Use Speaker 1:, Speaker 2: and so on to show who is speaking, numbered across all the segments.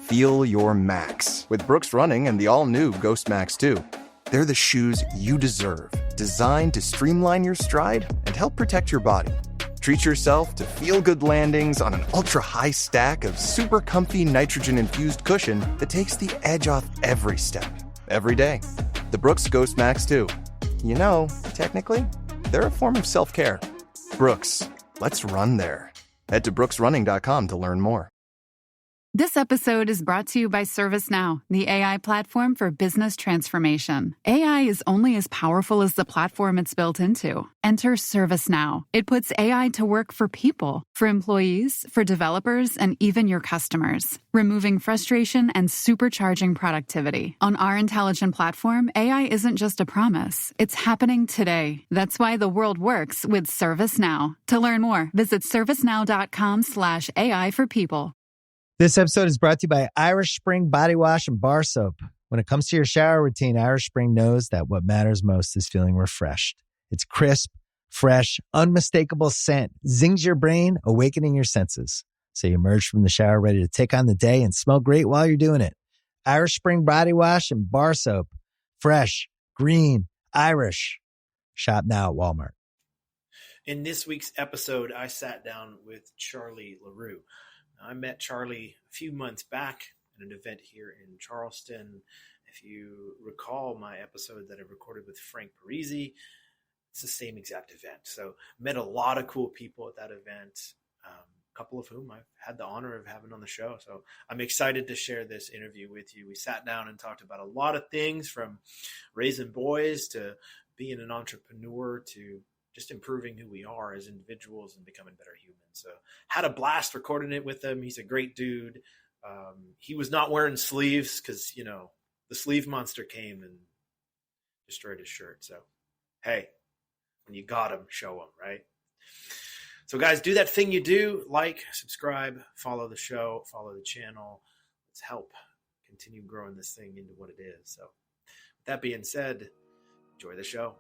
Speaker 1: feel your max with Brooks Running and the all-new Ghost Max 2. They're the shoes you deserve, designed to streamline your stride and help protect your body. Treat yourself to feel-good landings on an ultra-high stack of super comfy nitrogen-infused cushion that takes the edge off every step, every day. The Brooks Ghost Max 2. You know, technically, they're a form of self-care. Brooks, let's run there. Head to brooksrunning.com to learn more.
Speaker 2: This episode is brought to you by ServiceNow, the AI platform for business transformation. AI is only as powerful as the platform it's built into. Enter ServiceNow. It puts AI to work for people, for employees, for developers, and even your customers, removing frustration and supercharging productivity. On our intelligent platform, AI isn't just a promise. It's happening today. That's why the world works with ServiceNow. To learn more, visit servicenow.com/AI for people.
Speaker 3: This episode is brought to you by Irish Spring Body Wash and Bar Soap. When it comes to your shower routine, Irish Spring knows that what matters most is feeling refreshed. It's crisp, fresh, unmistakable scent. Zings your brain, awakening your senses. So you emerge from the shower ready to take on the day and smell great while you're doing it. Irish Spring Body Wash and Bar Soap. Fresh, green, Irish. Shop now at Walmart.
Speaker 4: In this week's episode, I sat down with Charlie LaRue. I met Charlie a few months back at an event here in Charleston. If you recall my episode that I recorded with Frank Parisi, it's the same exact event. So met a lot of cool people at that event, a couple of whom I've had the honor of having on the show. So I'm excited to share this interview with you. We sat down and talked about a lot of things, from raising boys to being an entrepreneur to just improving who we are as individuals and becoming better humans. So had a blast recording it with him. He's a great dude. He was not wearing sleeves because, you know, the sleeve monster came and destroyed his shirt. So, hey, when you got him, show him, right? So guys, do that thing you do, like, subscribe, follow the show, follow the channel. Let's help continue growing this thing into what it is. So with that being said, enjoy the show.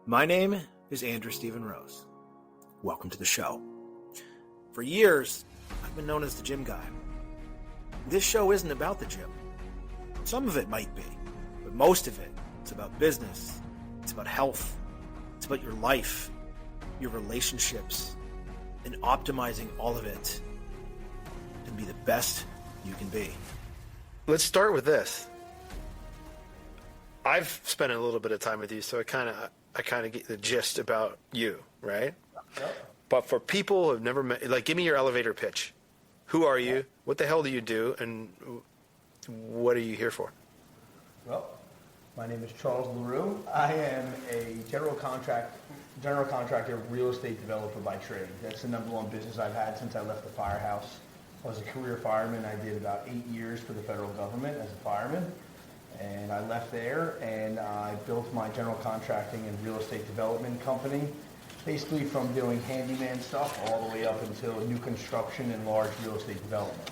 Speaker 4: My name is Andrew Stephen Rose. Welcome to the show. For years, I've been known as the gym guy. This show isn't about the gym. Some of it might be, but most of it, it's about business. It's about health. It's about your life, your relationships, and optimizing all of it to be the best you can be. Let's start with this. I've spent a little bit of time with you, so I kind of get the gist about you, right? Yep. But for people who have never met, like, give me your elevator pitch. Who are you? What the hell do you do? And what are you here for?
Speaker 5: Well, my name is Charles LaRue. I am a general contractor, real estate developer by trade. That's the number one business I've had since I left the firehouse. I was a career fireman. I did about 8 years for the federal government as a fireman. And I left there and I built my general contracting and real estate development company, basically from doing handyman stuff all the way up until new construction and large real estate development.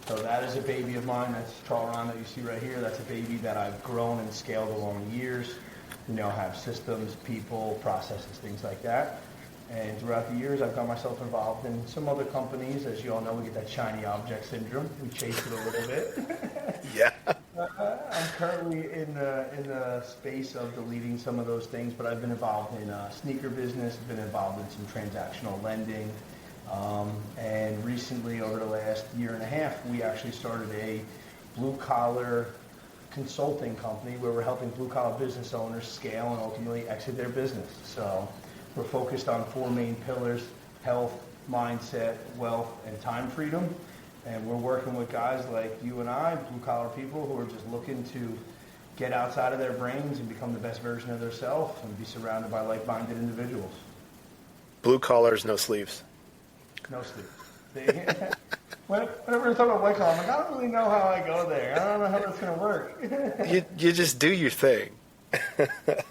Speaker 5: So that is a baby of mine. That's Charron that you see right here. That's a baby that I've grown and scaled along the years. You know, have systems, people, processes, things like that. And throughout the years, I've got myself involved in some other companies. As you all know, we get that shiny object syndrome. We chase it a little bit.
Speaker 4: Yeah.
Speaker 5: I'm currently in the space of deleting some of those things, but I've been involved in sneaker business, been involved in some transactional lending, and recently, over the last year and a half, we actually started a blue-collar consulting company where we're helping blue-collar business owners scale and ultimately exit their business. So we're focused on 4 main pillars: health, mindset, wealth, and time freedom. And we're working with guys like you and I, blue-collar people who are just looking to get outside of their brains and become the best version of themselves and be surrounded by like-minded individuals.
Speaker 4: Blue collars, no sleeves.
Speaker 5: No sleeves. Whenever I talk about white collar, I'm like, I don't really know how I go there. I don't know how that's going to work.
Speaker 4: You just do your thing.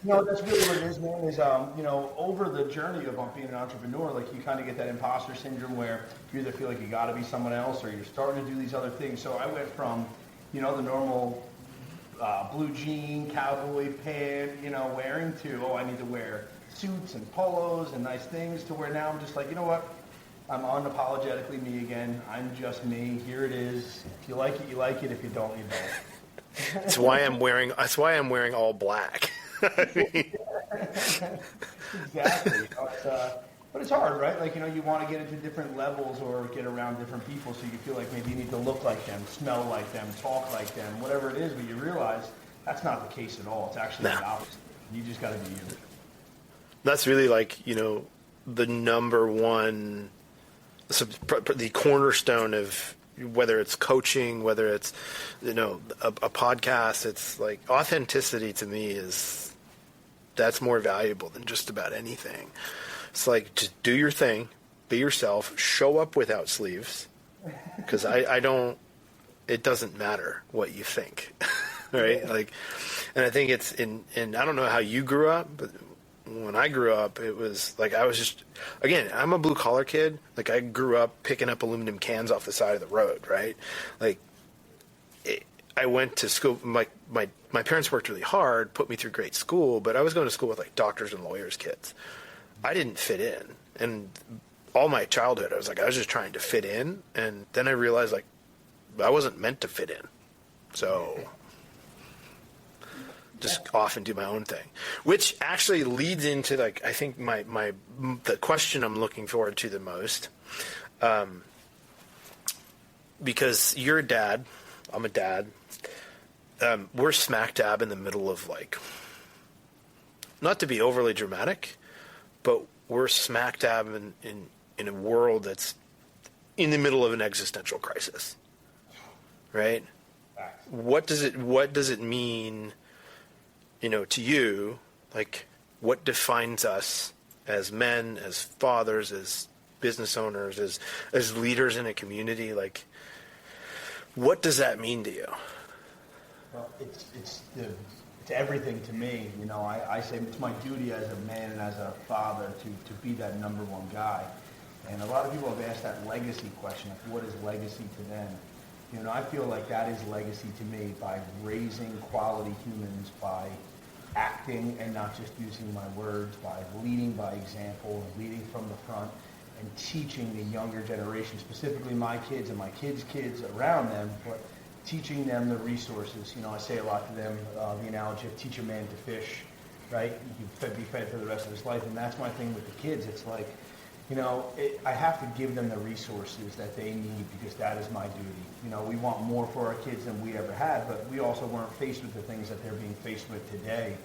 Speaker 5: No, that's really what it is, man, is, over the journey of being an entrepreneur, like, you kind of get that imposter syndrome where you either feel like you got to be someone else or you're starting to do these other things. So I went from, the normal blue jean, cowboy pant, wearing to, I need to wear suits and polos and nice things, to where now I'm just like, you know what? I'm unapologetically me again. I'm just me. Here it is. If you like it, you like it. If you don't, you don't.
Speaker 4: That's why I'm wearing all black.
Speaker 5: Exactly. But it's hard, right? Like, you want to get into different levels or get around different people, so you feel like maybe you need to look like them, smell like them, talk like them, whatever it is, but you realize that's not the case at all. It's actually the opposite. You just got to be you.
Speaker 4: That's really like, the number one, the cornerstone of whether it's coaching, whether it's, a podcast. It's like authenticity to me that's more valuable than just about anything. It's like, just do your thing, be yourself, show up without sleeves, because it doesn't matter what you think, right? Like, and I think it's and I don't know how you grew up, but when I grew up, it was like I was just, again, I'm a blue collar kid. Like, I grew up picking up aluminum cans off the side of the road, right? Like, I went to school. My parents worked really hard, put me through great school, but I was going to school with like doctors and lawyers' kids. I didn't fit in, and all my childhood, I was just trying to fit in, and then I realized like I wasn't meant to fit in, so just off and do my own thing, which actually leads into like I think the question I'm looking forward to the most, because you're a dad, I'm a dad, we're smack dab in the middle of, like, not to be overly dramatic, but we're smack dab in a world that's in the middle of an existential crisis, right? What does it mean, to you? Like, what defines us as men, as fathers, as business owners, as leaders in a community? Like, what does that mean to you?
Speaker 5: Well, it's everything to me. I say it's my duty as a man and as a father to be that number one guy. And a lot of people have asked that legacy question, like, what is legacy to them? I feel like that is legacy to me by raising quality humans, by acting and not just using my words, by leading by example, leading from the front, and teaching the younger generation, specifically my kids and my kids' kids around them, but teaching them the resources. I say a lot to them, the analogy of teach a man to fish, right? You can be fed for the rest of his life, and that's my thing with the kids. It's like, I have to give them the resources that they need because that is my duty. We want more for our kids than we ever had, but we also weren't faced with the things that they're being faced with today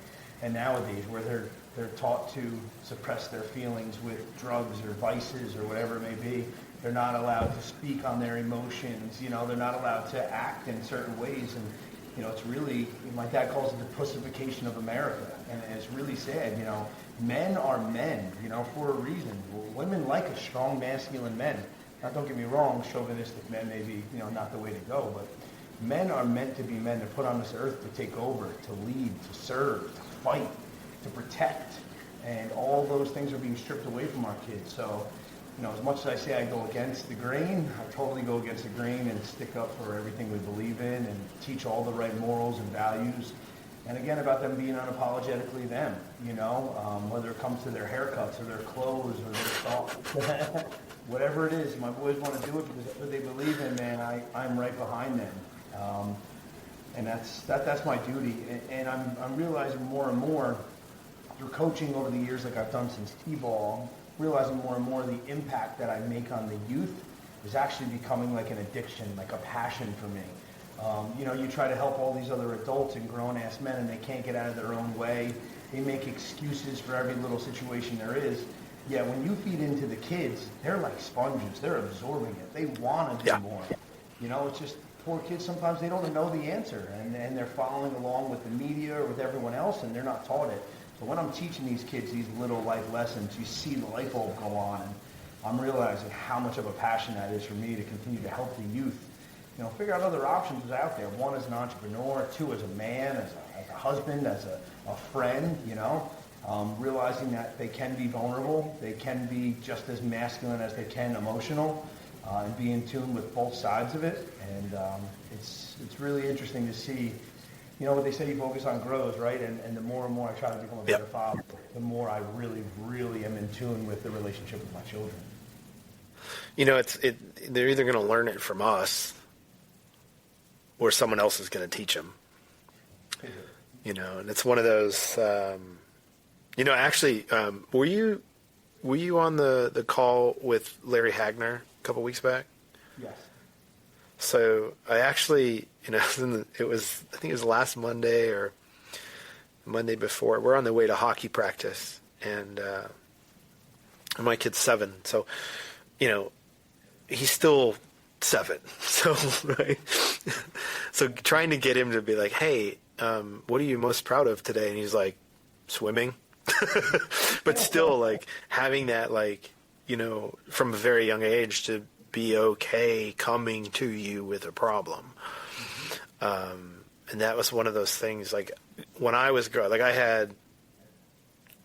Speaker 5: and nowadays, where they're taught to suppress their feelings with drugs or vices or whatever it may be. They're not allowed to speak on their emotions. They're not allowed to act in certain ways. And, it's really, my dad calls it the pussification of America. And it's really sad. Men are men, for a reason. Women like a strong, masculine men. Now, don't get me wrong, chauvinistic men may be, not the way to go. But men are meant to be men. They're put on this earth to take over, to lead, to serve, to fight, to protect. And all those things are being stripped away from our kids. So, as much as I say I go against the grain, I totally go against the grain and stick up for everything we believe in and teach all the right morals and values. And again, about them being unapologetically them, whether it comes to their haircuts or their clothes or their thoughts. Whatever it is, my boys want to do it because that's what they believe in, man. I'm right behind them. And that's my duty. And I'm realizing more and more through coaching over the years, like I've done since T-ball, realizing more and more the impact that I make on the youth is actually becoming like an addiction, like a passion for me. You try to help all these other adults and grown-ass men, and they can't get out of their own way. They make excuses for every little situation there is. Yeah, when you feed into the kids, they're like sponges. They're absorbing it. They want to do more. It's just poor kids, sometimes they don't know the answer, and they're following along with the media or with everyone else, and they're not taught it. So when I'm teaching these kids these little life lessons, you see the light bulb go on, and I'm realizing how much of a passion that is for me to continue to help the youth, figure out other options out there. One, as an entrepreneur. Two, as a man, as a husband, as a friend, realizing that they can be vulnerable. They can be just as masculine as they can emotional, and be in tune with both sides of it. And it's really interesting to see. What they say, you focus on grows, right? And the more and more I try to become a better father, the more I really, really am in tune with the relationship with my children.
Speaker 6: they're either going to learn it from us or someone else is going to teach them. And it's one of those, actually, were you on the call with Larry Hagner a couple weeks back?
Speaker 5: Yes.
Speaker 6: So I actually, I think it was last Monday or Monday before. We're on the way to hockey practice, and my kid's 7. So, he's still 7. So, right. So trying to get him to be like, hey, what are you most proud of today? And he's like, swimming. But still, like, having that, like, from a very young age to be okay coming to you with a problem. And that was one of those things, like, when I was growing, like, I had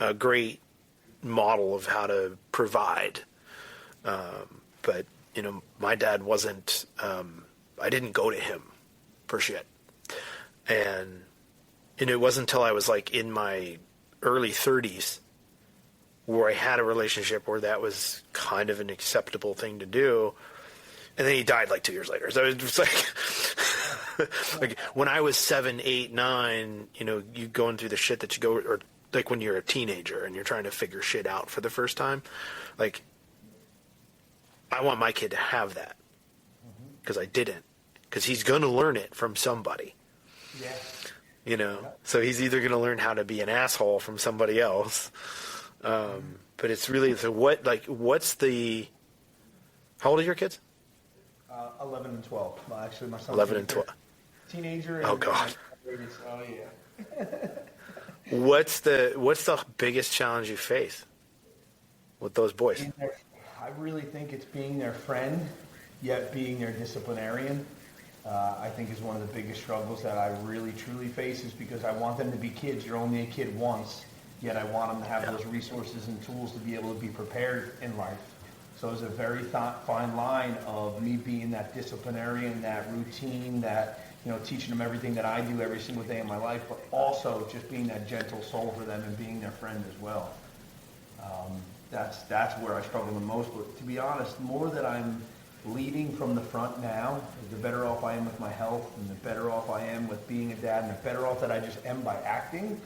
Speaker 6: a great model of how to provide. But, my dad wasn't, I didn't go to him for shit. And it wasn't until I was, like, in my early 30s where I had a relationship where that was kind of an acceptable thing to do. And then he died like 2 years later. So it was like, like when I was 7, 8, 9, you going through the shit that you go, or like when you're a teenager and you're trying to figure shit out for the first time, like, I want my kid to have that because I didn't, because he's going to learn it from somebody. Yeah. So he's either going to learn how to be an asshole from somebody else. But it's really, so what's the, how old are your kids?
Speaker 5: 11 and 12. Well, actually, my son
Speaker 6: 11 and 12.
Speaker 5: Teenager.
Speaker 6: Oh, God.
Speaker 5: Oh, yeah.
Speaker 6: What's the biggest challenge you face with those boys?
Speaker 5: I really think it's being their friend, yet being their disciplinarian. I think is one of the biggest struggles that I really, truly face, is because I want them to be kids. You're only a kid once, yet I want them to have those resources and tools to be able to be prepared in life. So it's a very fine line of me being that disciplinarian, that routine, that, teaching them everything that I do every single day in my life, but also just being that gentle soul for them and being their friend as well. That's where I struggle the most. But to be honest, more that I'm leading from the front now, the better off I am with my health, and the better off I am with being a dad, and the better off that I just am by acting.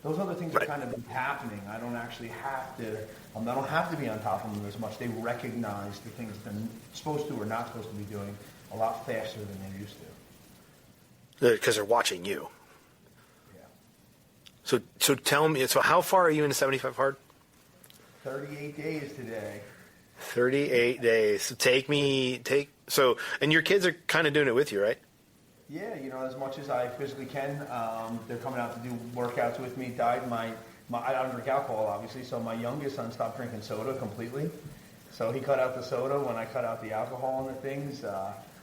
Speaker 5: Those other things are kind of happening. I don't actually have to, I don't have to be on top of them as much. They recognize the things they're supposed to or not supposed to be doing a lot faster than they used to.
Speaker 6: Because they're watching you.
Speaker 5: Yeah.
Speaker 6: So tell me, so how far are you into 75 Hard?
Speaker 5: 38 days today.
Speaker 6: 38 days. So and your kids are kind of doing it with you, right?
Speaker 5: Yeah, as much as I physically can. They're coming out to do workouts with me. I don't drink alcohol, obviously, so my youngest son stopped drinking soda completely. So he cut out the soda when I cut out the alcohol and the things.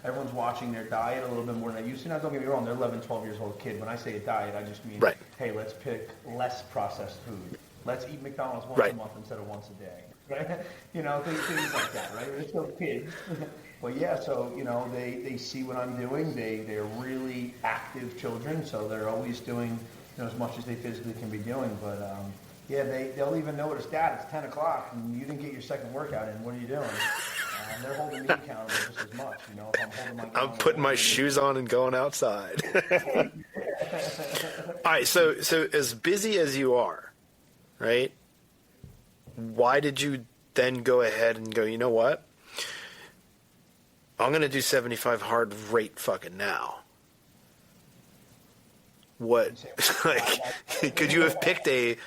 Speaker 5: Everyone's watching their diet a little bit more than they used to. Now, don't get me wrong, they're 11, 12 years old kid. When I say a diet, I just mean, hey, let's pick less processed food. Let's eat McDonald's once a month instead of once a day. Right? Things like that, right? They're still kids. But yeah, so, they see what I'm doing. They're really active children, so they're always doing, as much as they physically can be doing. But, they'll even notice, Dad, it's 10 o'clock, and you didn't get your second workout in. What are you doing? They're holding me accountable just as much, if I'm
Speaker 6: putting my shoes on and going outside. All right, so as busy as you are, right? Why did you then go ahead and go, you know what? I'm going to do 75 Hard right fucking now. What? Could you have picked a...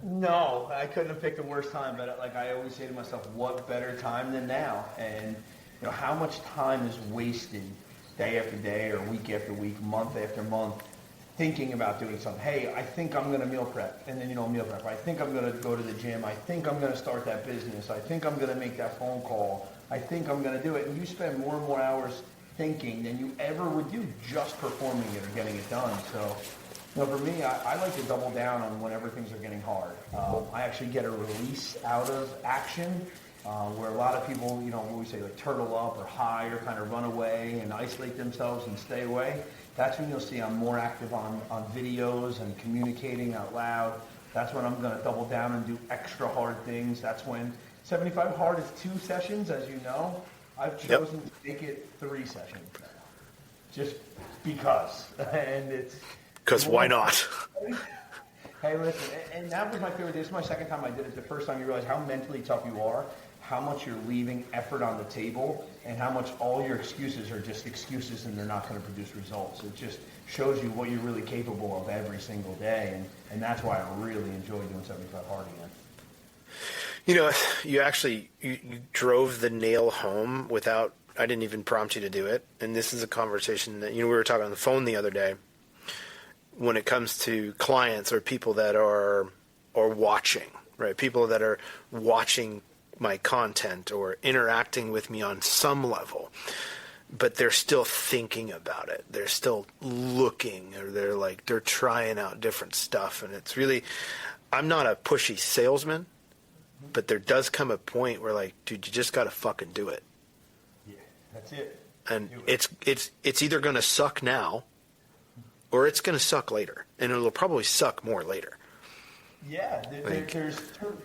Speaker 5: No, I couldn't have picked a worse time, but I always say to myself, what better time than now? And how much time is wasted day after day or week after week, month after month, thinking about doing something. Hey, I think I'm going to meal prep, and then meal prep. I think I'm going to go to the gym. I think I'm going to start that business. I think I'm going to make that phone call. I think I'm going to do it. And you spend more and more hours thinking than you ever would do just performing it or getting it done. So, for me, I like to double down on whenever things are getting hard. I actually get a release out of action, where a lot of people, what we say, like turtle up or hide or kind of run away and isolate themselves and stay away. That's when you'll see I'm more active on videos and communicating out loud. That's when I'm going to double down and do extra hard things. That's when 75 hard is 2 sessions, as you know. I've chosen to make it 3 sessions now, just because. And it's
Speaker 6: because why not?
Speaker 5: Hey, listen, and that was my favorite. This is my second time I did it. The first time you realize how mentally tough you are, how much you're leaving effort on the table, and how much all your excuses are just excuses and they're not going to produce results. It just shows you what you're really capable of every single day, and that's why I really enjoy doing 75 hard again.
Speaker 6: You know, you drove the nail home without, I didn't even prompt you to do it. And this is a conversation that, we were talking on the phone the other day. When it comes to clients or people that are watching, right? People that are watching my content or interacting with me on some level, but they're still thinking about it. They're still looking, or they're trying out different stuff. And it's really, I'm not a pushy salesman, but there does come a point where dude, you just got to fucking do it.
Speaker 5: Yeah, that's it.
Speaker 6: And it's either going to suck now, or it's going to suck later, and it'll probably suck more later.
Speaker 5: Yeah, there's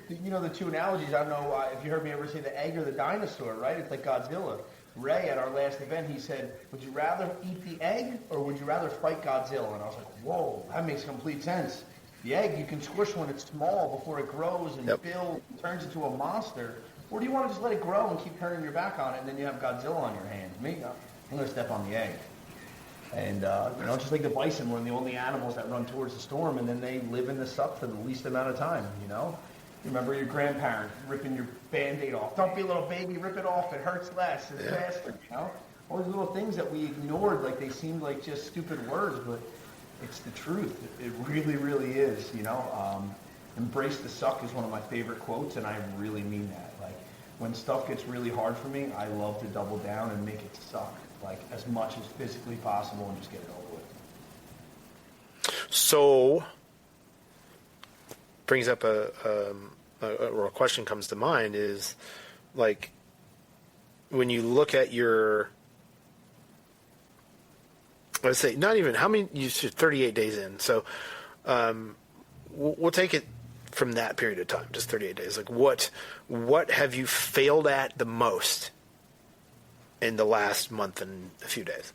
Speaker 5: the 2 analogies. I don't know if you heard me ever say the egg or the dinosaur, right? It's like Godzilla. Ray, at our last event, he said, would you rather eat the egg or would you rather fight Godzilla? And I was like, whoa, that makes complete sense. The egg you can squish when it's small before it grows and builds, turns into a monster. Or do you want to just let it grow and keep turning your back on it, and then you have Godzilla on your hands? Me, I'm going to step on the egg. And, just like the bison, we're the only animals that run towards the storm, and then they live in the suck for the least amount of time, You remember your grandparent ripping your Band-Aid off. Don't be a little baby, rip it off. It hurts less. It's faster, All these little things that we ignored, like they seemed like just stupid words, but it's the truth. It really, really is, Embrace the suck is one of my favorite quotes, and I really mean that. When stuff gets really hard for me, I love to double down and make it suck. As much as physically possible, and just get it over with.
Speaker 6: So, brings up a question comes to mind is, when you look at your, let's say, not even, how many, you said 38 days in, so we'll take it from that period of time, just 38 days. What have you failed at the most in the last month and a few days?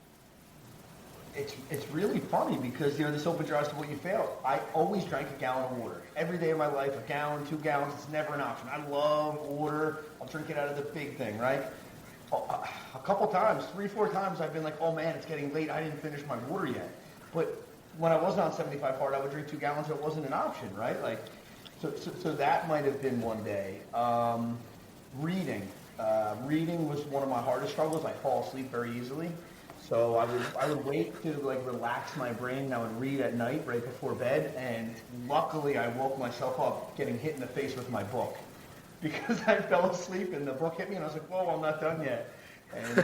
Speaker 5: It's really funny because, this opens your eyes to what you failed. I always drank a gallon of water. Every day of my life, 1 gallon, 2 gallons, it's never an option. I love water. I'll drink it out of the big thing, right? A couple times, 3-4 times, I've been like, oh man, it's getting late. I didn't finish my water yet. But when I wasn't on 75 hard, I would drink 2 gallons, so it wasn't an option, right? So that might have been one day. Reading. Reading was one of my hardest struggles. I fall asleep very easily. So I would wait to relax my brain, and I would read at night right before bed, and luckily I woke myself up getting hit in the face with my book because I fell asleep and the book hit me and I was like, whoa, I'm not done yet. And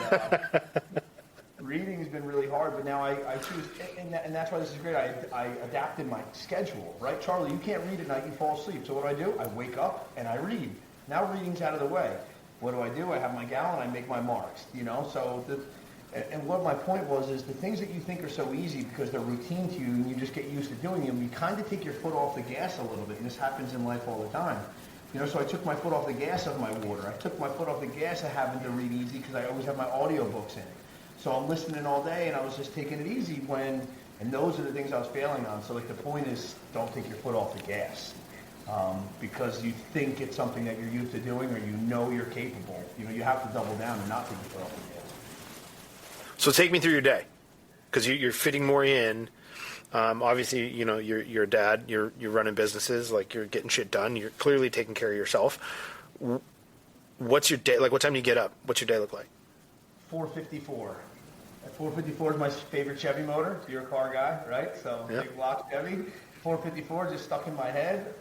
Speaker 5: reading has been really hard, but now I choose, and that's why this is great. I adapted my schedule, right? Charlie, you can't read at night, you fall asleep. So what do? I wake up and I read. Now reading's out of the way. What do? I have my gallon, I make my marks, so and what my point was is the things that you think are so easy because they're routine to you and you just get used to doing them, you kind of take your foot off the gas a little bit, and this happens in life all the time. So I took my foot off the gas of my water. I took my foot off the gas of having to read easy because I always have my audiobooks in. So I'm listening all day and I was just taking it easy and those are the things I was failing on. So the point is, don't take your foot off the gas. Because you think it's something that you're used to doing or you're capable. You have to double down and not take your foot off the gas.
Speaker 6: So take me through your day, because you're fitting more in. Obviously, you're a dad. You're running businesses. You're getting shit done. You're clearly taking care of yourself. What's your day like? What time do you get up? What's your day look like?
Speaker 5: 4:54. At 4:54 is my favorite Chevy motor. You're a car guy, right? So big block Chevy. 4:54 just stuck in my head.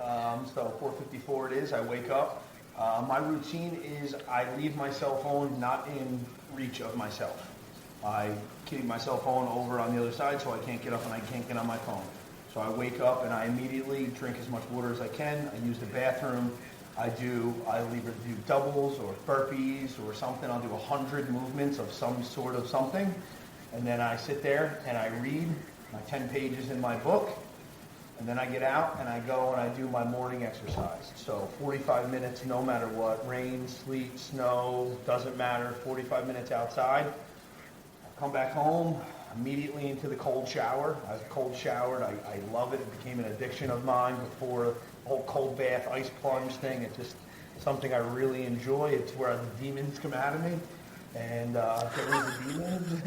Speaker 5: So 4:54 it is. I wake up. My routine is I leave my cell phone not in reach of myself. I keep my cell phone over on the other side so I can't get up and I can't get on my phone. So I wake up and I immediately drink as much water as I can. I use the bathroom. I either do doubles or burpees or something. I'll do 100 movements of some sort of something. And then I sit there and I read my 10 pages in my book. And then I get out and I go and I do my morning exercise. So 45 minutes, no matter what, rain, sleet, snow, doesn't matter, 45 minutes outside. I come back home, immediately into the cold shower. I was cold showered. I love it. It became an addiction of mine before the whole cold bath, ice plunge thing. It's just something I really enjoy. It's where the demons come out of me. And get rid of the demons.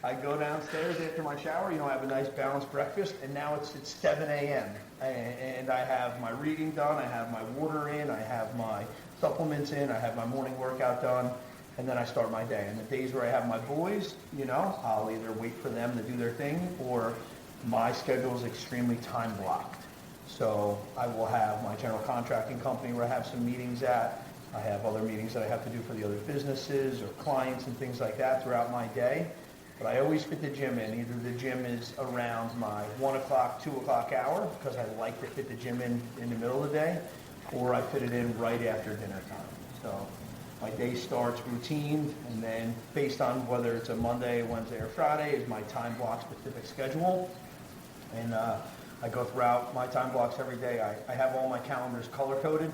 Speaker 5: I go downstairs after my shower, I have a nice balanced breakfast, and now it's 7 a.m. And I have my reading done, I have my water in, I have my supplements in, I have my morning workout done, and then I start my day. And the days where I have my boys, I'll either wait for them to do their thing, or my schedule is extremely time blocked. So I will have my general contracting company where I have some meetings at. I have other meetings that I have to do for the other businesses or clients and things like that throughout my day. But I always fit the gym in. Either the gym is around my 1 o'clock, 2 o'clock hour, because I like to fit the gym in the middle of the day, or I fit it in right after dinner time. So my day starts routine, and then based on whether it's a Monday, Wednesday, or Friday is my time block specific schedule. And I go throughout my time blocks every day. I have all my calendars color-coded.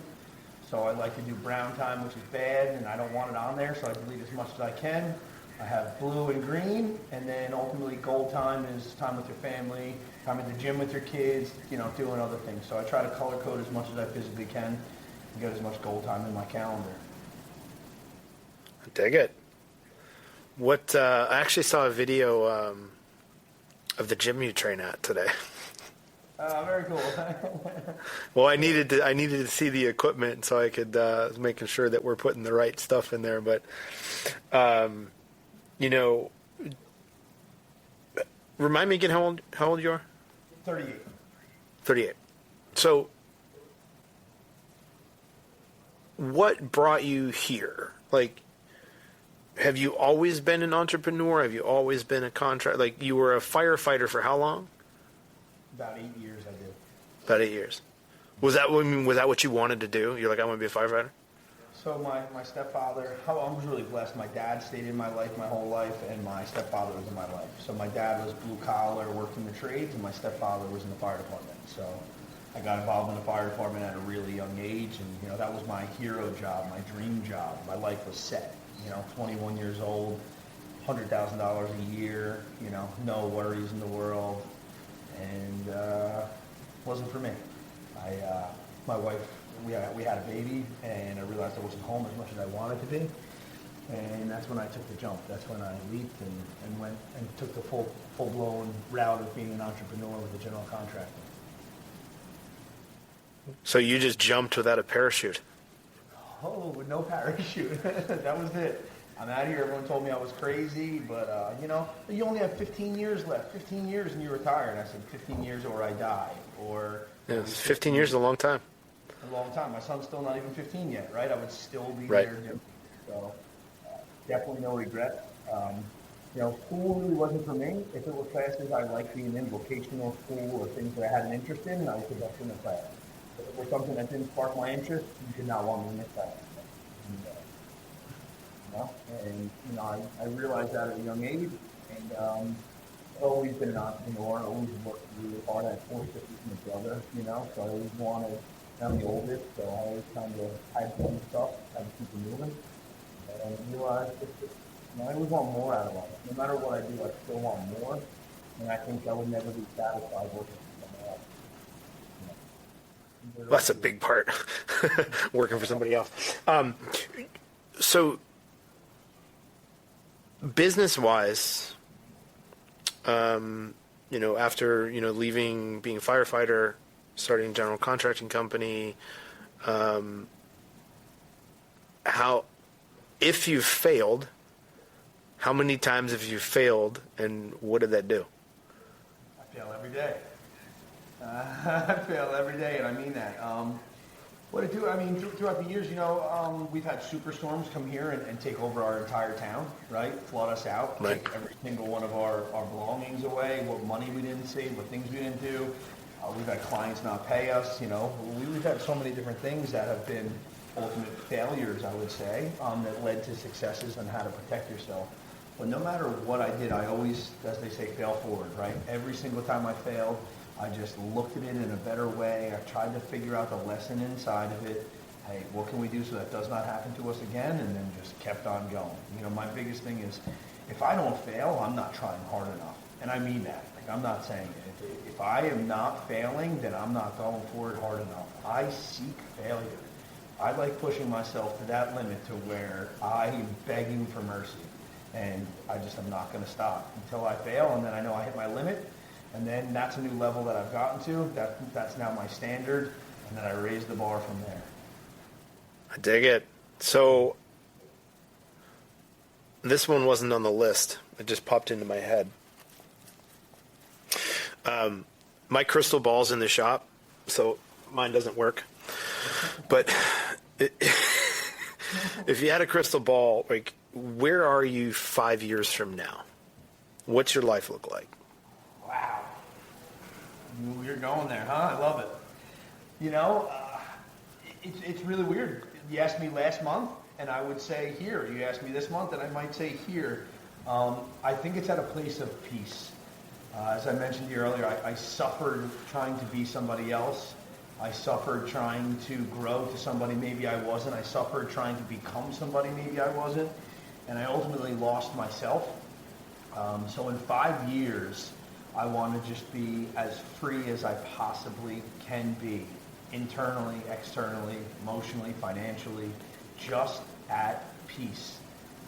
Speaker 5: So I like to do brown time, which is bad, and I don't want it on there, so I delete as much as I can. I have blue and green, and then ultimately gold time is time with your family, time at the gym with your kids, doing other things. So I try to color code as much as I physically can and get as much gold time in my calendar.
Speaker 6: I dig it. I actually saw a video of the gym you train at today.
Speaker 5: Very cool.
Speaker 6: Well, I needed to see the equipment so I could making sure that we're putting the right stuff in there. But, remind me again how old you are?
Speaker 5: 38.
Speaker 6: 38. So, what brought you here? Like, have you always been an entrepreneur? Have you always been a contractor? Like, you were a firefighter for how long?
Speaker 5: About 8 years I did.
Speaker 6: About 8 years. Was that what you wanted to do? You're like, I want to be a firefighter?
Speaker 5: So my stepfather, I was really blessed. My dad stayed in my life my whole life, and my stepfather was in my life. So my dad was blue collar, worked in the trades, and my stepfather was in the fire department. So I got involved in the fire department at a really young age, and that was my hero job, my dream job. My life was set. 21 years old, $100,000 a year, no worries in the world, and wasn't for me. My wife, we had a baby, and I realized I wasn't home as much as I wanted to be, and that's when I took the jump. That's when I leaped and went and took the full-blown route of being an entrepreneur with a general contractor.
Speaker 6: So you just jumped without a parachute?
Speaker 5: Oh, with no parachute. That was it. I'm out of here. Everyone told me I was crazy, but, you only have 15 years left. 15 years and you retire. And I said, 15 years or I die. Or
Speaker 6: 15 years is a long time.
Speaker 5: A long time. My son's still not even 15 yet, right? I would still be
Speaker 6: right
Speaker 5: there doing it. So definitely no regrets. School really wasn't for me. If it were classes I liked being in, vocational school or things that I had an interest in, I was the best in the class. If it was something that didn't spark my interest, you did not want me to miss that. I realized that at a young age, and I've always been an entrepreneur. I always worked really hard. I had 4 sisters and a brother, so I always wanted, I'm the oldest, so I always kind of had some stuff, had to keep it moving. And I realized I always want more out of life. No matter what I do, I still want more, and I think I would never be satisfied working for someone else.
Speaker 6: That's a big part, working for somebody else. So, business-wise, after, leaving being a firefighter, starting a general contracting company, if you've failed, how many times have you failed, and what did that do?
Speaker 5: I fail every day. I fail every day, and I mean that. What it do? I mean, throughout the years, we've had superstorms come here and take over our entire town, right? Flood us out,
Speaker 6: right.
Speaker 5: Take every single one of our belongings away, what money we didn't save, what things we didn't do. We've had clients not pay us, We've had so many different things that have been ultimate failures, I would say, that led to successes on how to protect yourself. But no matter what I did, I always, as they say, fail forward, right? Every single time I failed, I just looked at it in a better way. I tried to figure out the lesson inside of it. Hey, what can we do so that does not happen to us again? And then just kept on going. You know, my biggest thing is, if I don't fail, I'm not trying hard enough. And I mean that. Like, I'm not saying it. If I am not failing, then I'm not going for it hard enough. I seek failure. I like pushing myself to that limit to where I am begging for mercy. And I just am not going to stop until I fail, and then I know I hit my limit. And then that's a new level that I've gotten to. That's now my standard, and then I raise the bar from there.
Speaker 6: I dig it. So this one wasn't on the list. It just popped into my head. My crystal ball's in the shop, so mine doesn't work. But if you had a crystal ball, like, where are you 5 years from now? What's your life look like?
Speaker 5: Wow. You're going there, huh? I love it. You know, it's really weird. You asked me last month, and I would say here. You asked me this month, and I might say here. I think it's at a place of peace. As I mentioned to you earlier, I suffered trying to be somebody else. I suffered trying to grow to somebody maybe I wasn't. I suffered trying to become somebody maybe I wasn't. And I ultimately lost myself. So in 5 years, I want to just be as free as I possibly can be. Internally, externally, emotionally, financially, just at peace.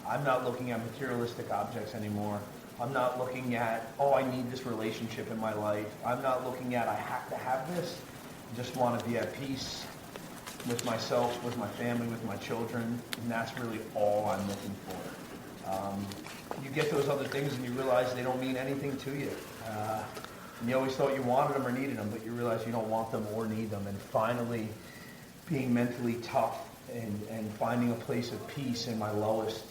Speaker 5: I'm not looking at materialistic objects anymore. I'm not looking at, oh, I need this relationship in my life. I'm not looking at, I have to have this. I just want to be at peace with myself, with my family, with my children, and that's really all I'm looking for. You get those other things and you realize they don't mean anything to you. And you always thought you wanted them or needed them, but you realize you don't want them or need them. And finally, being mentally tough and finding a place of peace in my lowest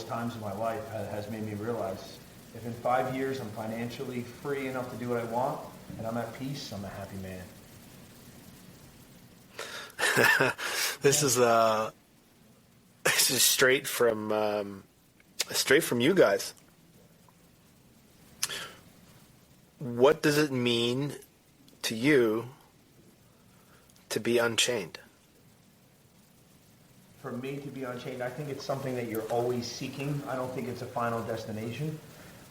Speaker 5: times of my life has made me realize if in 5 years I'm financially free enough to do what I want and I'm at peace, I'm a happy man.
Speaker 6: This is straight from you guys. What does it mean to you to be unchained?
Speaker 5: For me to be unchained, I think it's something that you're always seeking. I don't think it's a final destination.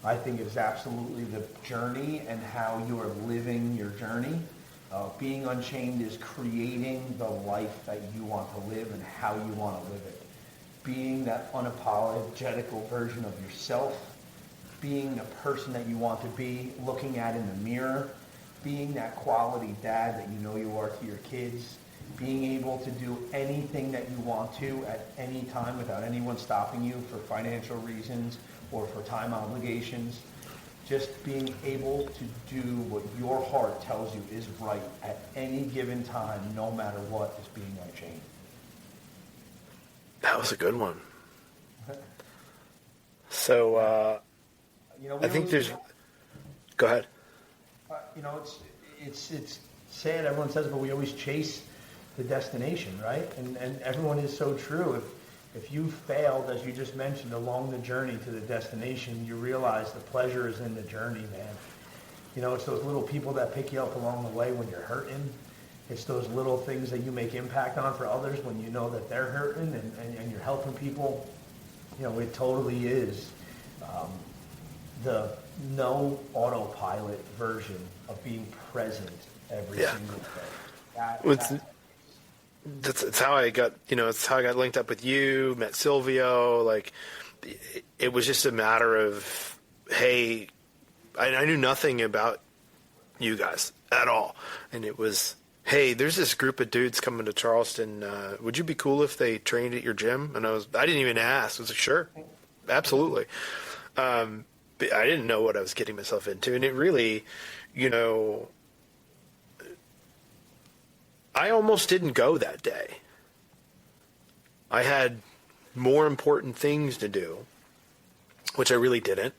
Speaker 5: I think it's absolutely the journey and how you are living your journey. Being unchained is creating the life that you want to live and how you want to live it. Being that unapologetical version of yourself, being the person that you want to be, looking at in the mirror, being that quality dad that you know you are to your kids, being able to do anything that you want to at any time without anyone stopping you for financial reasons or for time obligations. Just being able to do what your heart tells you is right at any given time, no matter what, is being unchained.
Speaker 6: That was a good one. So, I think there's... Go ahead.
Speaker 5: It's sad, everyone says, but we always chase the destination, right? And everyone is so true. If you failed, as you just mentioned, along the journey to the destination, you realize the pleasure is in the journey, man. You know, it's those little people that pick you up along the way when you're hurting. It's those little things that you make impact on for others when you know that they're hurting and you're helping people. You know, it totally is the no autopilot version of being present every single day.
Speaker 6: That's how I got, it's how I got linked up with you, met Silvio. Like, it was just a matter of, hey, I knew nothing about you guys at all. And it was, hey, there's this group of dudes coming to Charleston. Would you be cool if they trained at your gym? And I didn't even ask. I was like, sure, absolutely. But I didn't know what I was getting myself into. And it really, I almost didn't go that day. I had more important things to do, which I really didn't.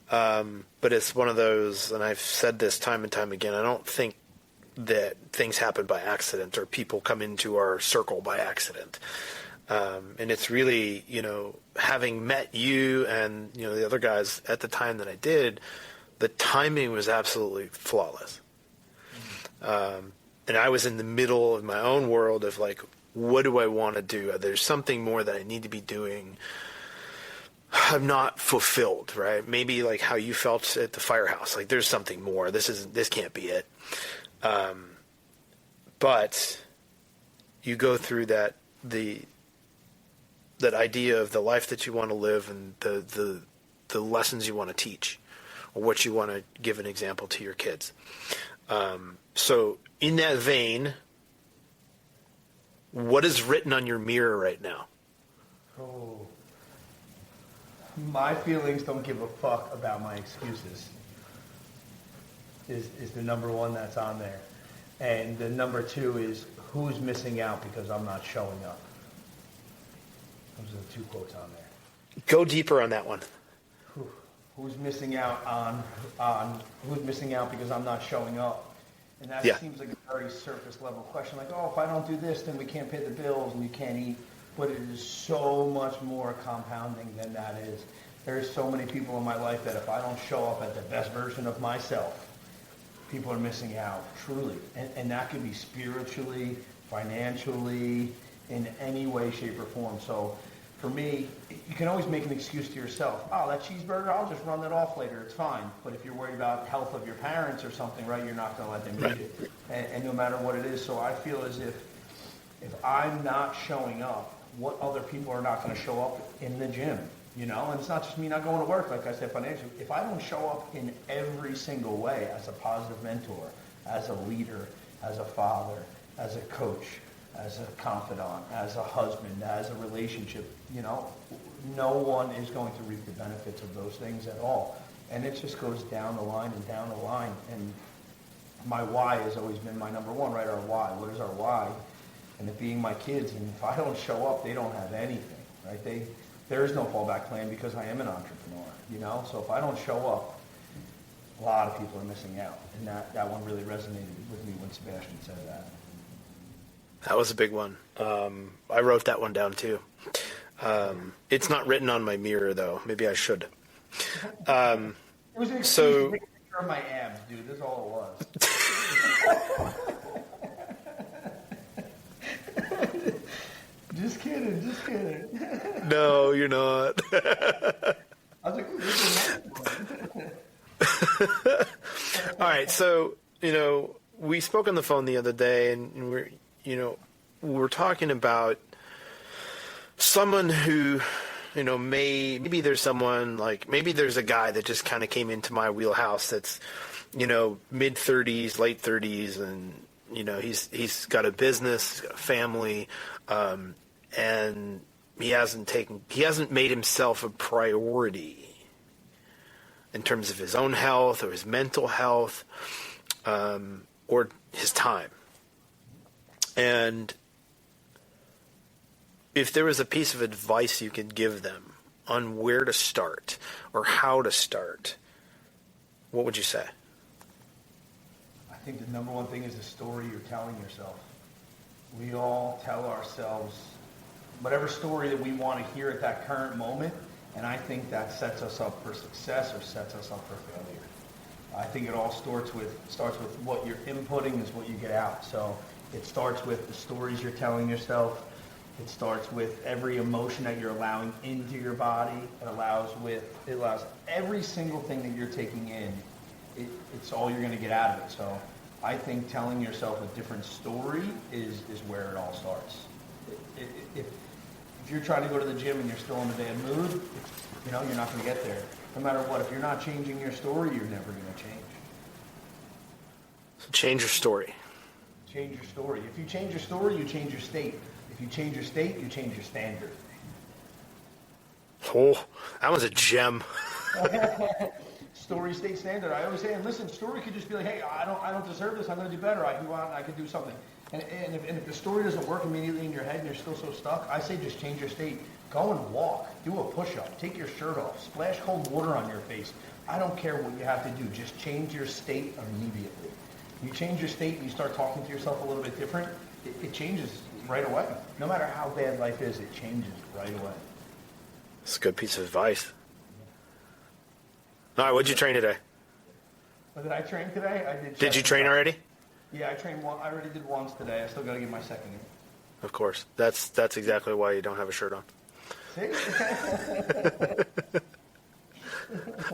Speaker 6: But it's one of those, and I've said this time and time again, I don't think that things happen by accident or people come into our circle by accident. And it's really, having met you and, the other guys at the time that I did, the timing was absolutely flawless. And I was in the middle of my own world of like, what do I want to do? There's something more that I need to be doing. I'm not fulfilled, right? Maybe like how you felt at the firehouse. Like there's something more. This can't be it. But you go through that idea of the life that you want to live and the lessons you want to teach, or what you want to give an example to your kids. So in that vein, what is written on your mirror right now?
Speaker 5: Oh, my feelings don't give a fuck about my excuses is the number one that's on there. And the number two is who's missing out because I'm not showing up. Those are the two quotes on there.
Speaker 6: Go deeper on that one.
Speaker 5: Who's missing out on who's missing out because I'm not showing up? And that seems like a very surface level question. Like, oh, if I don't do this, then we can't pay the bills and you can't eat. But it is so much more compounding than that is. There's so many people in my life that if I don't show up at the best version of myself, people are missing out, truly. And that could be spiritually, financially, in any way, shape, or form. So for me, you can always make an excuse to yourself. Oh, that cheeseburger, I'll just run that off later. It's fine. But if you're worried about health of your parents or something, right, you're not going to let them eat it. And no matter what it is. So I feel as if I'm not showing up, what other people are not going to show up in the gym, you know? And it's not just me not going to work, like I said, financially. If I don't show up in every single way as a positive mentor, as a leader, as a father, as a coach, as a confidant, as a husband, as a relationship, you know, no one is going to reap the benefits of those things at all. And it just goes down the line and down the line. And my why has always been my number one, right? Our why. What is our why? And it being my kids. And if I don't show up, they don't have anything, right? There is no fallback plan because I am an entrepreneur, you know? So if I don't show up, a lot of people are missing out. And that one really resonated with me when Sebastian said that.
Speaker 6: That was a big one. I wrote that one down too. It's not written on my mirror though. Maybe I should.
Speaker 5: It was an excuse to take a picture of my abs, dude. That's all it was. Just kidding.
Speaker 6: No, you're not.
Speaker 5: I was like, this is nice.
Speaker 6: All right, so, you know, we spoke on the phone the other day, and we're talking about someone who, you know, maybe there's someone like, maybe there's a guy that just kind of came into my wheelhouse that's, you know, mid-30s, late 30s, and, you know, he's got a business, he's got a family, and he hasn't made himself a priority in terms of his own health or his mental health, or his time. And if there was a piece of advice you could give them on where to start or how to start, what would you say?
Speaker 5: I think the number one thing is the story you're telling yourself. We all tell ourselves whatever story that we want to hear at that current moment, and I think that sets us up for success or sets us up for failure. I think it all starts with what you're inputting is what you get out. So it starts with the stories you're telling yourself. It starts with every emotion that you're allowing into your body. It allows every single thing that you're taking in. It's all you're going to get out of it. So I think telling yourself a different story is where it all starts. If you're trying to go to the gym and you're still in a bad mood, you know, you're not going to get there. No matter what, if you're not changing your story, you're never going to change.
Speaker 6: So change your story.
Speaker 5: Change your story. If you change your story, you change your state. If you change your state, you change your standard.
Speaker 6: Oh, that was a gem.
Speaker 5: Story, state, standard. I always say, and listen, story could just be like, hey, I don't deserve this. I'm going to do better. I can go out and I can do something. And if the story doesn't work immediately in your head and you're still so stuck, I say just change your state. Go and walk. Do a push-up. Take your shirt off. Splash cold water on your face. I don't care what you have to do. Just change your state immediately. You change your state and you start talking to yourself a little bit different, it changes right away. No matter how bad life is, it changes right away.
Speaker 6: That's a good piece of advice. All right, what'd you train today?
Speaker 5: What did I train today? I did.
Speaker 6: Did you train already?
Speaker 5: Yeah, I trained one. I already did once today. I still got to get my second in.
Speaker 6: Of course. That's exactly why you don't have a shirt on.
Speaker 5: See?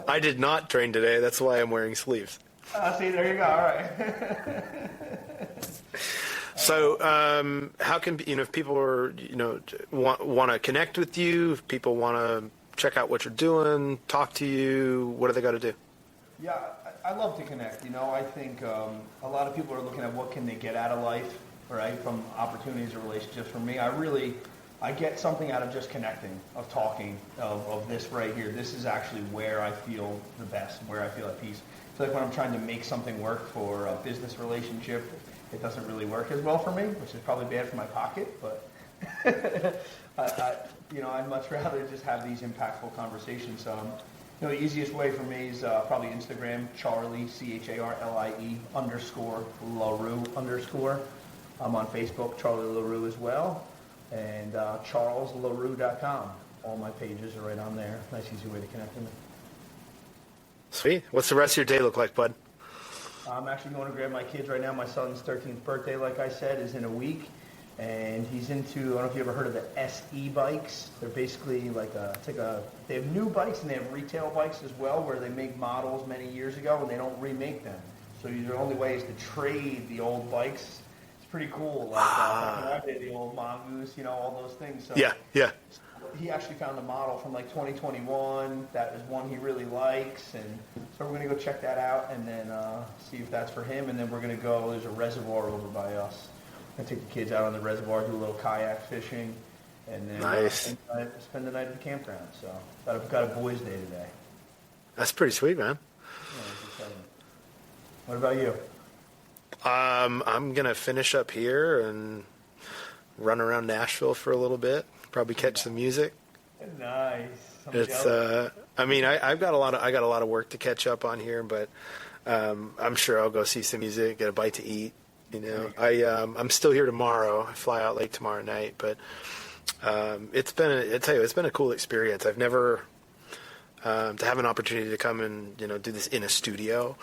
Speaker 6: I did not train today. That's why I'm wearing sleeves.
Speaker 5: See, there you go. All right.
Speaker 6: So, how can, if people are, want to connect with you, if people want to check out what you're doing, talk to you, what do they got to do?
Speaker 5: Yeah, I love to connect. I think a lot of people are looking at what can they get out of life, right, from opportunities or relationships. For me, I get something out of just connecting, of talking, of this right here. This is actually where I feel the best, where I feel at peace. I feel like when I'm trying to make something work for a business relationship, it doesn't really work as well for me, which is probably bad for my pocket, but I'd much rather just have these impactful conversations. The easiest way for me is probably Instagram, Charlie, CHARLIE _LaRue _. I'm on Facebook, Charlie LaRue as well, and charleslarue.com. All my pages are right on there. Nice, easy way to connect with me.
Speaker 6: Sweet. What's the rest of your day look like, bud?
Speaker 5: I'm actually going to grab my kids right now. My son's 13th birthday, like I said, is in a week. And he's into, I don't know if you ever heard of the SE bikes. They're basically they have new bikes and they have retail bikes as well, where they make models many years ago and they don't remake them. So the only way is to trade the old bikes. It's pretty cool. Like the old Mongoose, all those things. So
Speaker 6: Yeah.
Speaker 5: He actually found a model from 2021 that is one he really likes, and so we're going to go check that out and then see if that's for him. And then we're going to go, there's a reservoir over by us. I'm going to take the kids out on the reservoir, do a little kayak fishing, and then
Speaker 6: nice.
Speaker 5: Spend the night at the campground. So I've got a boys' day today.
Speaker 6: That's pretty sweet, man.
Speaker 5: Yeah, it's exciting. What about you?
Speaker 6: I'm going to finish up here and run around Nashville for a little bit. Probably catch some music.
Speaker 5: Nice.
Speaker 6: It's I've got a lot of work to catch up on here, but I'm sure I'll go see some music, get a bite to eat. I'm still here tomorrow. I fly out late tomorrow night, but it's been a cool experience. I've never to have an opportunity to come and do this in a studio,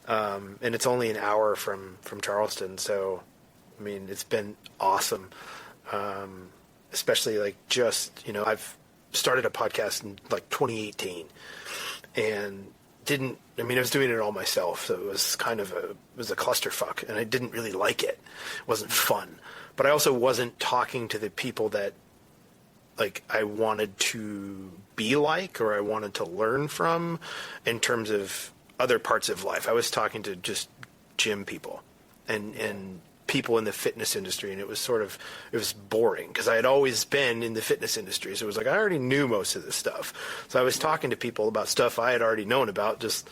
Speaker 6: and it's only an hour from Charleston, so it's been awesome. Especially I've started a podcast in 2018 and I was doing it all myself. So it was it was a clusterfuck and I didn't really like it. It wasn't fun, but I also wasn't talking to the people that I wanted to be like, or I wanted to learn from in terms of other parts of life. I was talking to just gym people and people in the fitness industry, and it was boring because I had always been in the fitness industry. So it was I already knew most of this stuff. So I was talking to people about stuff I had already known about, just,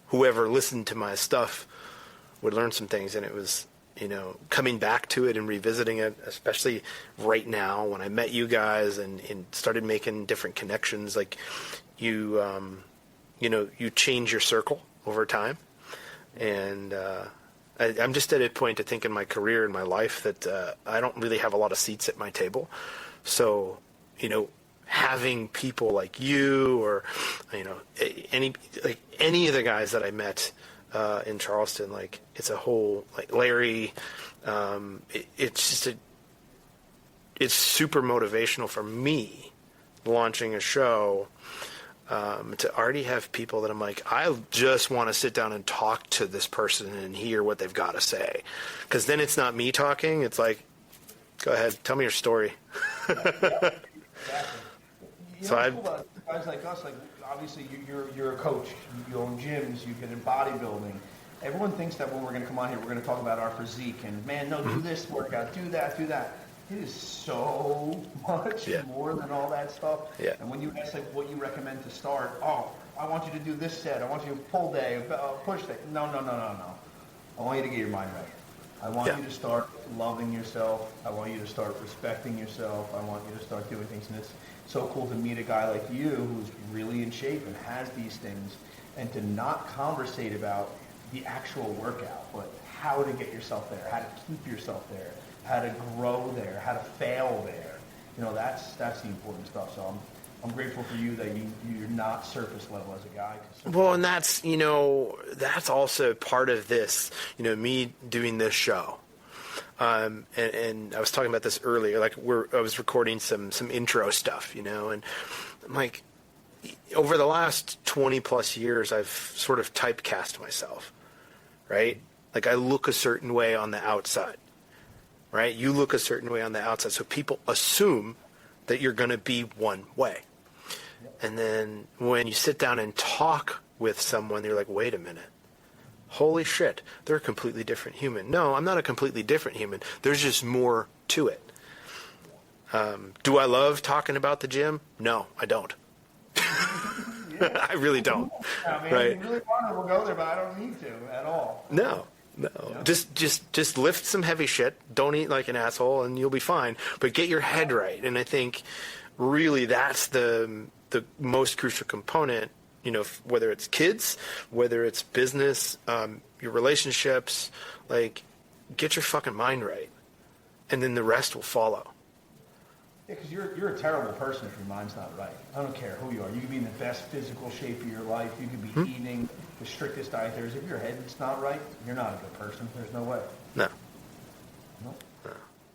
Speaker 6: whoever listened to my stuff would learn some things. And it was, coming back to it and revisiting it, especially right now when I met you guys and started making different connections. You change your circle over time. And, I'm just at a point, I think, in my career and my life that I don't really have a lot of seats at my table. So, having people like you or, any of the guys that I met in Charleston, it's a whole, Larry, it's super motivational for me launching a show. To already have people that I'm I just want to sit down and talk to this person and hear what they've got to say. Because then it's not me talking. It's go ahead, tell me your story.
Speaker 5: Yeah, exactly.
Speaker 6: So
Speaker 5: what's cool about guys like us, obviously you're a coach, you own gyms, you've been in bodybuilding. Everyone thinks that when we're going to come on here, we're going to talk about our physique and, man, no, do this workout, do that. It is so much more than all that stuff.
Speaker 6: Yeah.
Speaker 5: And when you ask what you recommend to start, I want you to do this set. I want you to pull day, push day. No. I want you to get your mind right. I want you to start loving yourself. I want you to start respecting yourself. I want you to start doing things. And it's so cool to meet a guy like you who's really in shape and has these things, and to not conversate about the actual workout, but how to get yourself there, how to keep yourself there, how to grow there, how to fail there. That's the important stuff. So I'm I'm grateful for you that you're not surface level as a guy.
Speaker 6: Well, and that's, that's also part of this, me doing this show. And I was talking about this earlier, like I was recording some intro stuff, and I'm like, over the last 20 plus years, I've sort of typecast myself, right? Like I look a certain way on the outside, right? You look a certain way on the outside. So people assume that you're going to be one way. And then when you sit down and talk with someone, you're like, wait a minute. Holy shit, they're a completely different human. No, I'm not a completely different human. There's just more to it. Do I love talking about the gym? No, I don't. I really don't.
Speaker 5: I mean,
Speaker 6: right?
Speaker 5: If you really want to, we'll go there, but I don't need to at all.
Speaker 6: No. Just lift some heavy shit. Don't eat like an asshole, and you'll be fine. But get your head right. And I think really that's the most crucial component. Whether it's kids, whether it's business, your relationships, like get your fucking mind right, and then the rest will follow.
Speaker 5: Yeah, because you're a terrible person if your mind's not right. I don't care who you are. You could be in the best physical shape of your life. You could be eating the strictest diet there is. If your head's not right, you're not a good person. There's no way.
Speaker 6: No.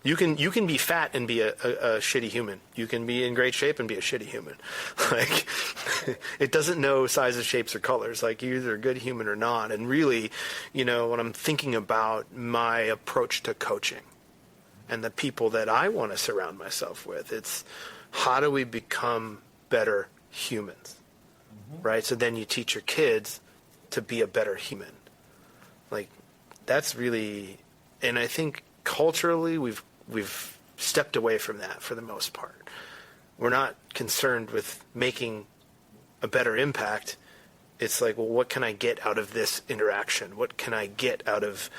Speaker 6: You can be fat and be a shitty human. You can be in great shape and be a shitty human. Like, it doesn't know sizes, shapes, or colors. Like, you're either a good human or not. And really, when I'm thinking about my approach to coaching and the people that I want to surround myself with, it's how do we become better humans, right? So then you teach your kids to be a better human. Like, that's really, and I think culturally we've stepped away from that for the most part. We're not concerned with making a better impact. It's like, well, what can I get out of this interaction? What can I get out of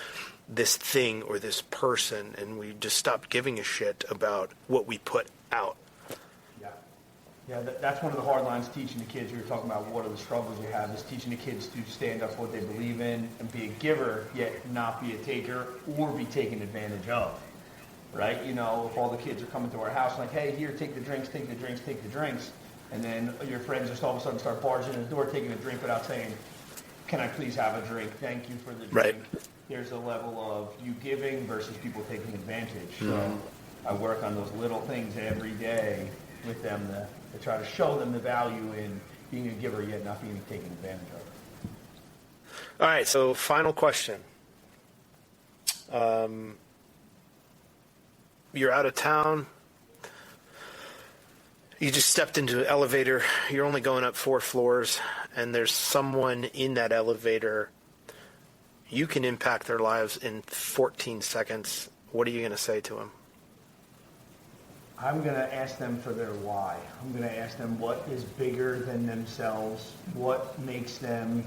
Speaker 6: this thing or this person? And we just stopped giving a shit about what we put out.
Speaker 5: Yeah, that's one of the hard lines teaching the kids. We were talking about what are the struggles you have, is teaching the kids to stand up for what they believe in and be a giver, yet not be a taker or be taken advantage of. Right? If all the kids are coming to our house like, hey, here, take the drinks, and then your friends just all of a sudden start barging in the door, taking a drink without saying, can I please have a drink? Thank you for the drink.
Speaker 6: Right.
Speaker 5: There's a level of you giving versus people taking advantage. So I work on those little things every day with them to try to show them the value in being a giver yet not being taken advantage of.
Speaker 6: All right, so final question. You're out of town. You just stepped into an elevator. You're only going up 4 floors, and there's someone in that elevator. You can impact their lives in 14 seconds. What are you going to say to them?
Speaker 5: I'm going to ask them for their why. I'm going to ask them what is bigger than themselves, what makes them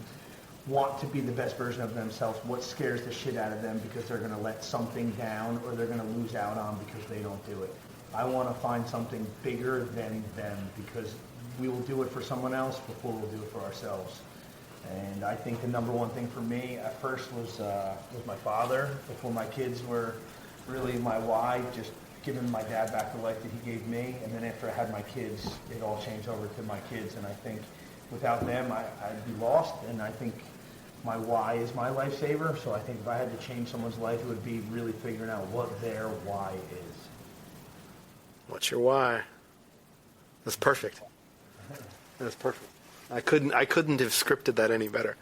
Speaker 5: want to be the best version of themselves, what scares the shit out of them because they're going to let something down or they're going to lose out on because they don't do it. I want to find something bigger than them because we will do it for someone else before we'll do it for ourselves. And I think the number one thing for me at first was my father. Before my kids were really my why, just giving my dad back the life that he gave me. And then after I had my kids, it all changed over to my kids. And I think without them, I'd be lost. And I think my why is my lifesaver. So I think if I had to change someone's life, it would be really figuring out what their why is.
Speaker 6: What's your why? That's perfect. That's perfect. I couldn't have scripted that any better.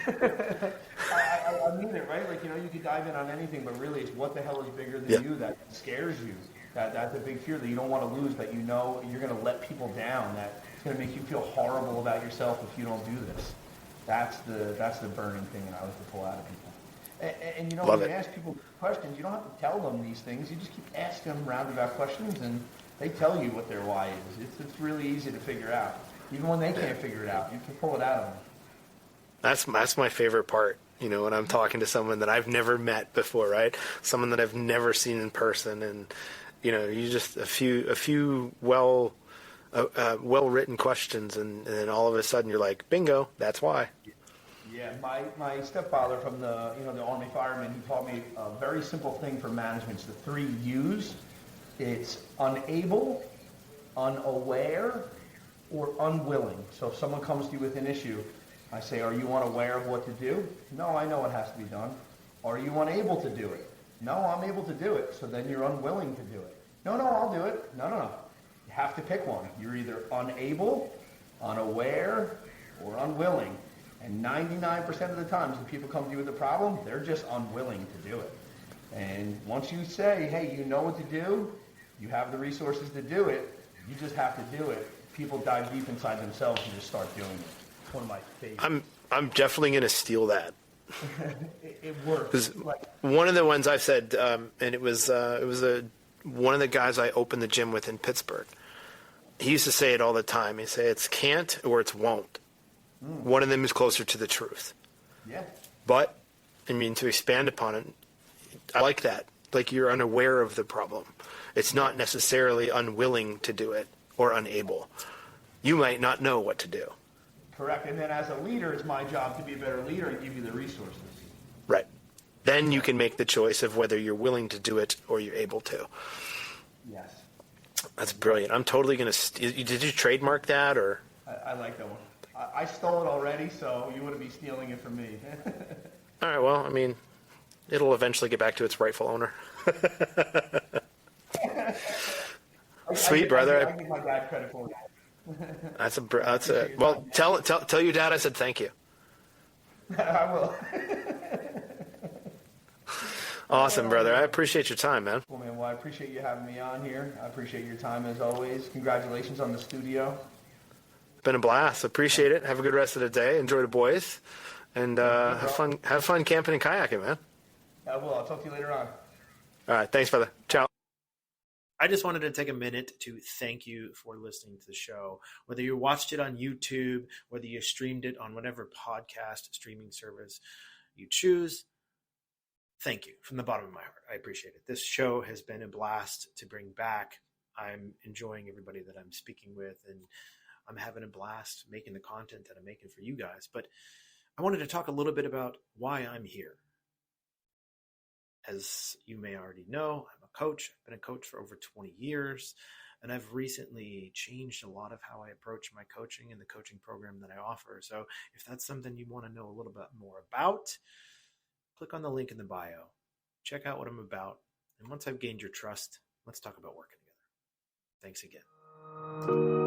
Speaker 5: I mean it, right? Like, you could dive in on anything, but really it's what the hell is bigger than you that scares you. That's a big fear that you don't want to lose, that you're going to let people down, that it's going to make you feel horrible about yourself if you don't do this. That's the burning thing that I like to pull out of people. And when you ask people questions, you don't have to tell them these things. You just keep asking them roundabout questions, and they tell you what their why is. It's really easy to figure out. Even when they can't figure it out, you can pull it out of them.
Speaker 6: That's my favorite part, when I'm talking to someone that I've never met before, right? Someone that I've never seen in person, and you just a few well-written questions, and then all of a sudden you're like, bingo, that's why.
Speaker 5: Yeah, my stepfather from the Army fireman, he taught me a very simple thing for management. It's the 3 U's. It's unable, unaware, or unwilling. So if someone comes to you with an issue, I say, are you unaware of what to do? No, I know what has to be done. Are you unable to do it? No, I'm able to do it. So then you're unwilling to do it. No, I'll do it. No. You have to pick one. You're either unable, unaware, or unwilling. And 99% of the times when people come to you with a problem, they're just unwilling to do it. And once you say, hey, you know what to do, you have the resources to do it, you just have to do it. People dive deep inside themselves and just start doing it. It's one of my favorites.
Speaker 6: I'm definitely going to steal that.
Speaker 5: It works.
Speaker 6: Like, one of the ones I've said, and it was one of the guys I opened the gym with in Pittsburgh. He used to say it all the time. He'd say it's can't or it's won't. One of them is closer to the truth.
Speaker 5: Yeah.
Speaker 6: But, I mean, to expand upon it, I like that. Like, you're unaware of the problem. It's not necessarily unwilling to do it or unable. You might not know what to do.
Speaker 5: Correct. And then as a leader, it's my job to be a better leader and give you the resources.
Speaker 6: Right. Then you can make the choice of whether you're willing to do it or you're able to.
Speaker 5: Yes.
Speaker 6: That's brilliant. I'm totally going to... Did you trademark that, or...?
Speaker 5: I like that one. I stole it already, so you wouldn't be stealing it from me.
Speaker 6: All right, well, I mean, it'll eventually get back to its rightful owner. Sweet, brother.
Speaker 5: I give my dad credit for that.
Speaker 6: That's a well, tell your dad I said thank you.
Speaker 5: I will.
Speaker 6: Awesome, brother. I appreciate your time, man.
Speaker 5: Well, man, I appreciate you having me on here. I appreciate your time as always. Congratulations on the studio.
Speaker 6: Been a blast. Appreciate it. Have a good rest of the day. Enjoy the boys, and have fun camping and kayaking, man.
Speaker 5: I will. I'll talk to you later on.
Speaker 6: All right. Thanks, brother. Ciao.
Speaker 4: I just wanted to take a minute to thank you for listening to the show. Whether you watched it on YouTube, whether you streamed it on whatever podcast streaming service you choose, thank you from the bottom of my heart. I appreciate it. This show has been a blast to bring back. I'm enjoying everybody that I'm speaking with, and I'm having a blast making the content that I'm making for you guys. But I wanted to talk a little bit about why I'm here. As you may already know, I'm a coach. I've been a coach for over 20 years, and I've recently changed a lot of how I approach my coaching and the coaching program that I offer. So if that's something you want to know a little bit more about, click on the link in the bio. Check out what I'm about. And once I've gained your trust, let's talk about working together. Thanks again.